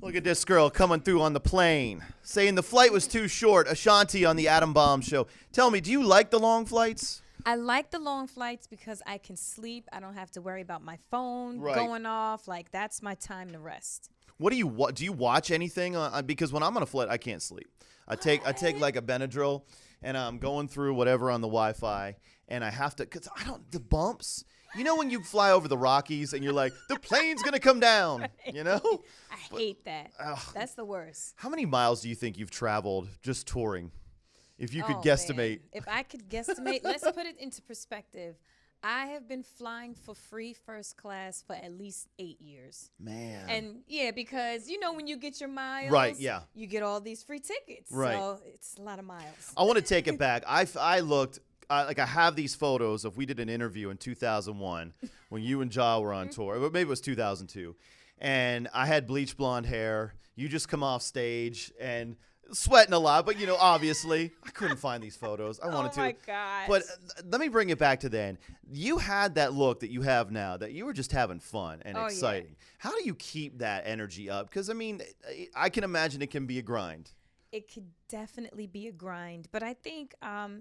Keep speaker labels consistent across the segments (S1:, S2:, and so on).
S1: Look at this girl coming through on the plane, saying the flight was too short. Ashanti on the Adam Bomb Show. Tell me, do you like the long flights?
S2: I like the long flights because I can sleep. I don't have to worry about my phone going off. Like, that's my time to rest.
S1: What do you watch anything? Because when I'm on a flight, I can't sleep. I take like a Benadryl, and I'm going through whatever on the Wi-Fi, and I have to, because the bumps. You know when you fly over the Rockies and you're like, the plane's going to come down, you know?
S2: I hate that. That's the worst.
S1: How many miles do you think you've traveled just touring? If you could guesstimate.
S2: Man. If I could guesstimate, let's put it into perspective. I have been flying for free first class for at least 8 years.
S1: Man.
S2: And yeah, because when you get your miles,
S1: right, yeah,
S2: you get all these free tickets.
S1: Right.
S2: So it's a lot of miles.
S1: I want to take it back. I looked. I have these photos of we did an interview in 2001 when you and Ja were on tour. Maybe it was 2002. And I had bleach blonde hair. You just come off stage and sweating a lot. But, obviously, I couldn't find these photos. I wanted to.
S2: Oh, my gosh.
S1: But let me bring it back to then. You had that look that you have now, that you were just having fun and exciting. Yeah. How do you keep that energy up? Because, I can imagine it can be a grind.
S2: It could definitely be a grind. But I think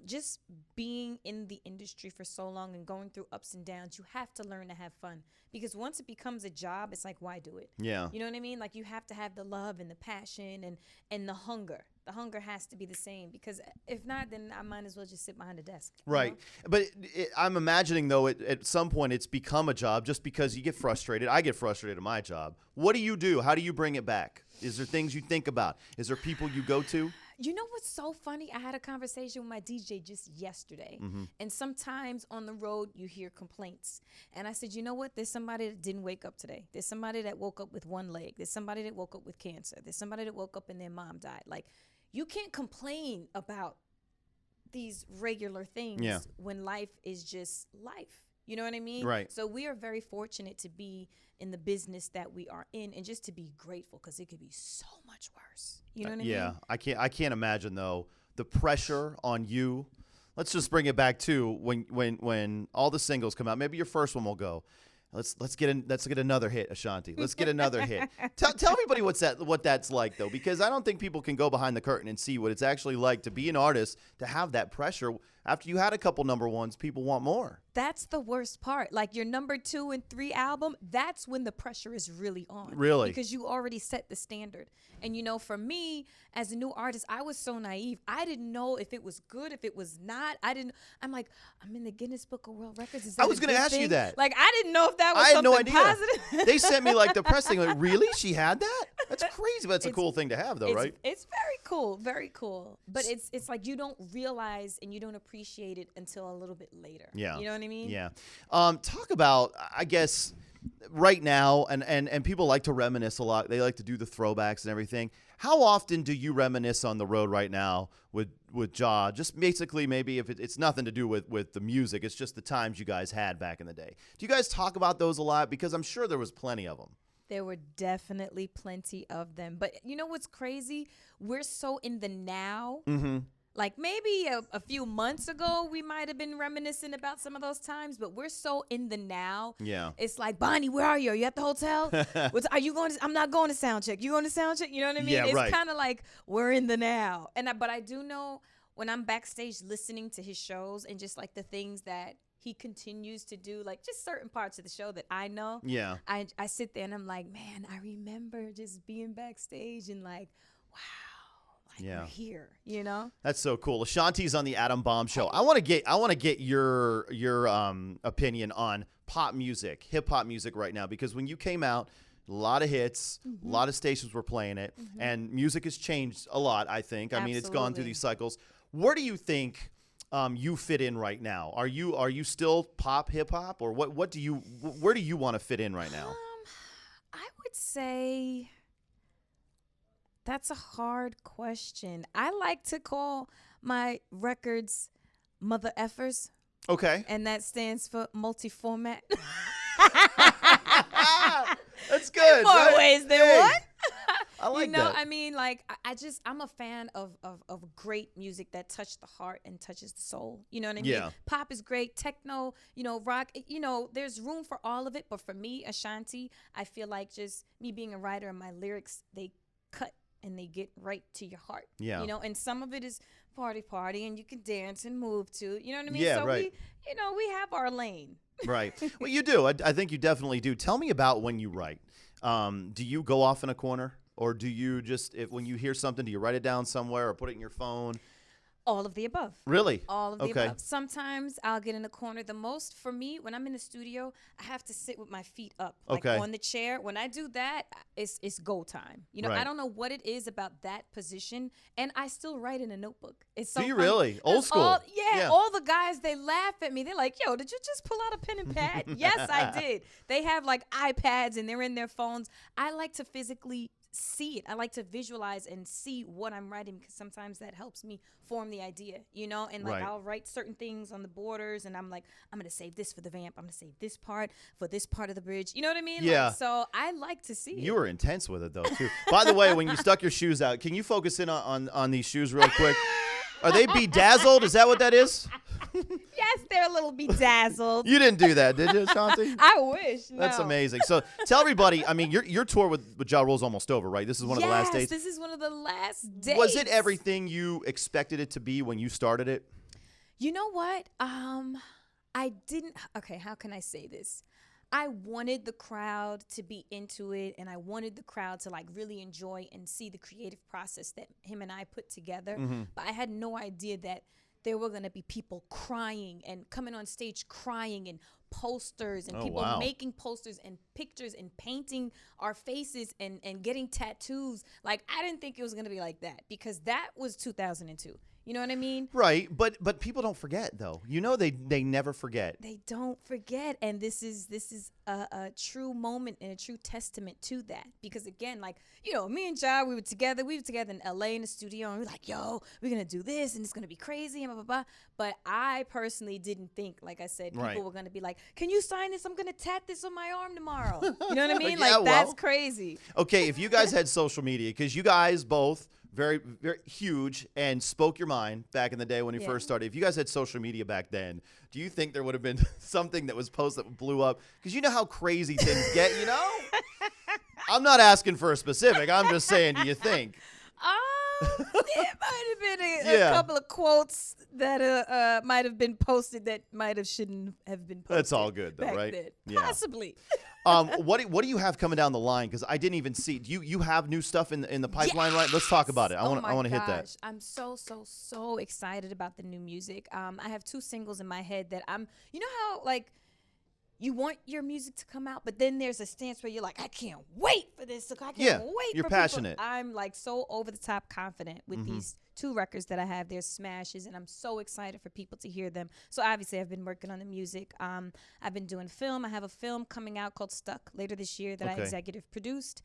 S2: just being in the industry for so long and going through ups and downs, you have to learn to have fun. Because once it becomes a job, it's like, why do it?
S1: Yeah.
S2: You know what I mean? Like, you have to have the love and the passion and the hunger. The hunger has to be the same. Because if not, then I might as well just sit behind a desk.
S1: Right. But I'm imagining, though, at some point it's become a job just because you get frustrated. I get frustrated at my job. What do you do? How do you bring it back? Is there things you think about? Is there people you go to?
S2: You know what's so funny? I had a conversation with my DJ just yesterday. Mm-hmm. And sometimes on the road, you hear complaints. And I said, you know what? There's somebody that didn't wake up today. There's somebody that woke up with one leg. There's somebody that woke up with cancer. There's somebody that woke up and their mom died. Like, you can't complain about these regular things when life is just life. You know what I mean?
S1: Right.
S2: So we are very fortunate to be in the business that we are in, and just to be grateful, because it could be so much worse. You know what I mean?
S1: Yeah. I can't imagine, though, the pressure on you. Let's just bring it back to when all the singles come out. Maybe your first one will go. Let's get another hit, Ashanti. Let's get another hit. Tell everybody what that's like, though, because I don't think people can go behind the curtain and see what it's actually like to be an artist, to have that pressure. After you had a couple number ones, people want more.
S2: That's the worst part. Like, your number 2 and 3 album, that's when the pressure is really on.
S1: Really?
S2: Because you already set the standard. And, for me, as a new artist, I was so naive. I didn't know if it was good, if it was not. I'm like, I'm in the Guinness Book of World Records. Is that
S1: I was going to ask
S2: thing?
S1: you that.
S2: Like, I didn't know if that was something positive.
S1: They sent me like the press thing. Like, really? She had that? That's crazy. But it's a cool thing to have, though, right?
S2: It's very cool. Very cool. But it's like you don't realize and you don't appreciate it until a little bit later.
S1: Yeah.
S2: You know what I mean?
S1: Yeah. Talk about, I guess, right now, and people like to reminisce a lot. They like to do the throwbacks and everything. How often do you reminisce on the road right now with Ja? Just basically, maybe if it's nothing to do with the music, it's just the times you guys had back in the day. Do you guys talk about those a lot? Because I'm sure there was plenty of them.
S2: There were definitely plenty of them. But you know what's crazy? We're so in the now.
S1: Mm-hmm.
S2: Like, maybe a few months ago, we might have been reminiscing about some of those times, but we're so in the now.
S1: Yeah.
S2: It's like, Bonnie, where are you? Are you at the hotel? Are you going I'm not going to sound check. You going to sound check? You know what I mean?
S1: Yeah,
S2: it's kind of like we're in the now. But I do know when I'm backstage listening to his shows and just like the things that he continues to do, like just certain parts of the show that I know.
S1: Yeah.
S2: I sit there and I'm like, man, I remember just being backstage and like, wow. We're here,
S1: That's so cool. Ashanti's on the Adam Bomb Show. I want to get your opinion on pop music, hip hop music right now, because when you came out, a lot of hits, a lot of stations were playing it, and music has changed a lot. I think. I mean, it's gone through these cycles. Where do you think you fit in right now? Are you still pop hip hop, or where do you want to fit in right now?
S2: I would say. That's a hard question. I like to call my records mother effers.
S1: Okay.
S2: And that stands for multi-format.
S1: That's good.
S2: More ways than one.
S1: I like
S2: you know,
S1: that.
S2: I mean, like, I'm a fan of great music that touches the heart and touches the soul. You know what I mean?
S1: Yeah.
S2: Pop is great, techno, you know, rock, you know, there's room for all of it. But for me, Ashanti, I feel like just me being a writer and my lyrics, they cut and they get right to your heart.
S1: Yeah.
S2: You know, and some of it is party and you can dance and move to. You know what I mean?
S1: Yeah,
S2: So
S1: right.
S2: we have our lane.
S1: Right. Well, you do. I think you definitely do. Tell me about when you write. Do you go off in a corner, or do you just, when you hear something, do you write it down somewhere or put it in your phone?
S2: All of the above.
S1: Really?
S2: All of the
S1: Okay.
S2: above. Sometimes I'll get in a corner. The most for me, when I'm in the studio, I have to sit with my feet up, like
S1: Okay.
S2: on the chair. When I do that, it's go time. You know,
S1: Right.
S2: I don't know what it is about that position, and I still write in a notebook. It's so
S1: Do you
S2: funny.
S1: really? Old
S2: 'Cause
S1: school.
S2: all the guys, they laugh at me. They're like, "Yo, did you just pull out a pen and pad?" Yes, I did. They have like iPads and they're in their phones. I like to physically see it. I like to visualize and see what I'm writing, because sometimes that helps me form the idea, you know? And like
S1: Right.
S2: I'll write certain things on the borders, and I'm like, I'm going to save this for the vamp. I'm going to save this part for this part of the bridge. You know what I mean?
S1: Yeah.
S2: Like, so I like to see
S1: You
S2: it.
S1: were intense with it, though, too. By the way, when you stuck your shoes out, can you focus in on these shoes real quick? Are they bedazzled? Is that what that is?
S2: Yes, they're a little bedazzled.
S1: You didn't do that, did you, Ashanti?
S2: I wish.
S1: That's
S2: no.
S1: amazing. So tell everybody, I mean, your tour with Ja Rule's almost over, right? This is one of the last days.
S2: This is one of the last days.
S1: Was it everything you expected it to be when you started it?
S2: You know what? I didn't. Okay, how can I say this? I wanted the crowd to be into it, and I wanted the crowd to like really enjoy and see the creative process that him and I put together.
S1: Mm-hmm.
S2: But I had no idea that there were going to be people crying and coming on stage crying, and posters and
S1: Oh,
S2: people
S1: wow.
S2: making posters and pictures and painting our faces and getting tattoos. Like, I didn't think it was going to be like that, because that was 2002. You know what I mean?
S1: Right, but people don't forget, though. You know, they never forget.
S2: They don't forget, and this is a true moment and a true testament to that. Because again, like, you know, me and Ja, we were together in LA in the studio, and we were like, yo, we're gonna do this and it's gonna be crazy and blah blah blah. But I personally didn't think, like I said, people
S1: Right.
S2: were gonna be like, can you sign this? I'm gonna tat this on my arm tomorrow. You know what I mean?
S1: Yeah,
S2: Like, that's
S1: well.
S2: crazy.
S1: Okay, if you guys had social media, because you guys both very, very huge and spoke your mind back in the day when you
S2: Yeah.
S1: first started. If you guys had social media back then, do you think there would have been something that was posted that blew up? Because you know how crazy things get, you know? I'm not asking for a specific. I'm just saying, do you think?
S2: It might have been
S1: Yeah.
S2: a couple of quotes that might have been posted that shouldn't have been posted.
S1: That's all good, though,
S2: back
S1: right?
S2: then.
S1: Yeah.
S2: Possibly.
S1: What do you have coming down the line? Because I didn't even see. Do you have new stuff in the pipeline, right? Let's talk about it. I want to hit that.
S2: I'm so excited about the new music. I have 2 singles in my head that you know how like you want your music to come out, but then there's a stance where you're like, I can't wait for this. I can't
S1: Yeah,
S2: wait
S1: you're
S2: for
S1: passionate.
S2: people. I'm like so over the top confident with these 2 records that I have. They're smashes, and I'm so excited for people to hear them. So obviously I've been working on the music. I've been doing film. I have a film coming out called Stuck later this year that I
S1: Okay.
S2: executive produced.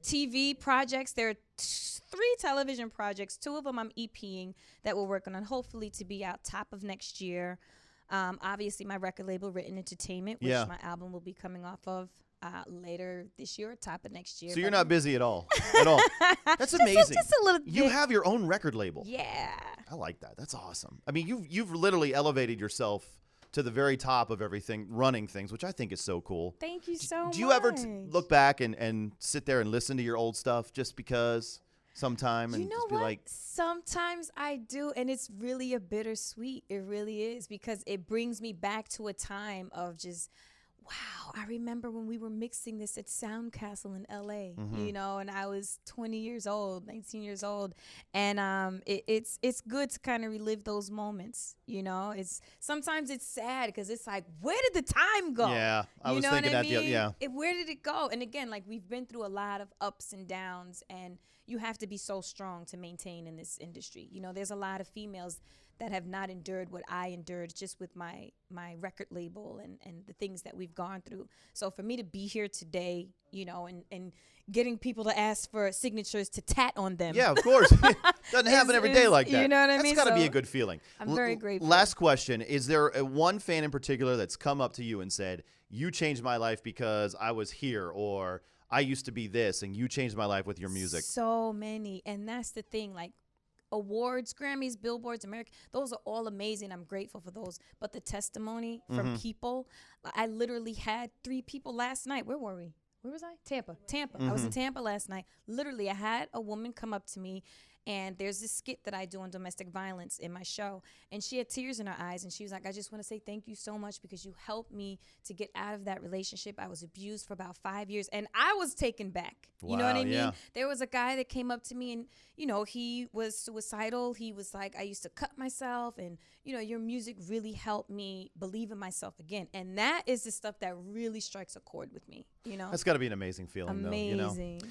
S2: TV projects. There are 3 television projects. 2 of them I'm EPing that we're working on, hopefully to be out top of next year. Obviously, my record label, Written Entertainment, which
S1: Yeah.
S2: my album will be coming off of later this year or top of next year.
S1: So you're
S2: But-
S1: not busy at all. At all. That's amazing.
S2: Just a little bit.
S1: You have your own record label.
S2: Yeah.
S1: I like that. That's awesome. I mean, you've literally elevated yourself to the very top of everything, running things, which I think is so cool.
S2: Thank you so much.
S1: Do you ever look back and sit there and listen to your old stuff just because sometime and
S2: You know
S1: just be
S2: what?
S1: like,
S2: Sometimes I do, and it's really a bittersweet. It really is, because it brings me back to a time of just, wow, I remember when we were mixing this at Soundcastle in LA, you know, and I was 20 years old, 19 years old. And it's good to kind of relive those moments, you know. Sometimes it's sad because it's like, where did the time go?
S1: yeah, I
S2: You
S1: was
S2: know
S1: thinking
S2: what I
S1: that.
S2: mean?
S1: Yeah.
S2: Where did it go? And again, like, we've been through a lot of ups and downs, and you have to be so strong to maintain in this industry. You know, there's a lot of females that have not endured what I endured just with my record label and the things that we've gone through. So for me to be here today, you know, and getting people to ask for signatures to tat on them.
S1: Yeah, of course. Doesn't happen every day like that.
S2: You know what I mean?
S1: That's got to be
S2: So
S1: a good feeling.
S2: I'm very grateful.
S1: Last question. Is there one fan in particular that's come up to you and said, you changed my life because I was here, or I used to be this and you changed my life with your music.
S2: So many. And that's the thing. Like, awards, Grammys, Billboards, America, those are all amazing. I'm grateful for those. But the testimony from people, I literally had 3 people last night. Where were we? Where was I? Tampa. I was in Tampa last night. Literally, I had a woman come up to me, and there's this skit that I do on domestic violence in my show, and she had tears in her eyes, and she was like, I just want to say thank you so much because you helped me to get out of that relationship. I was abused for about 5 years, and I was taken back. You know what I mean?
S1: Yeah.
S2: There was a guy that came up to me, and, you know, he was suicidal. He was like, I used to cut myself, and, you know, your music really helped me believe in myself again. And that is the stuff that really strikes a chord with me, you know?
S1: That's got to be an amazing feeling, though, you know?
S2: Amazing.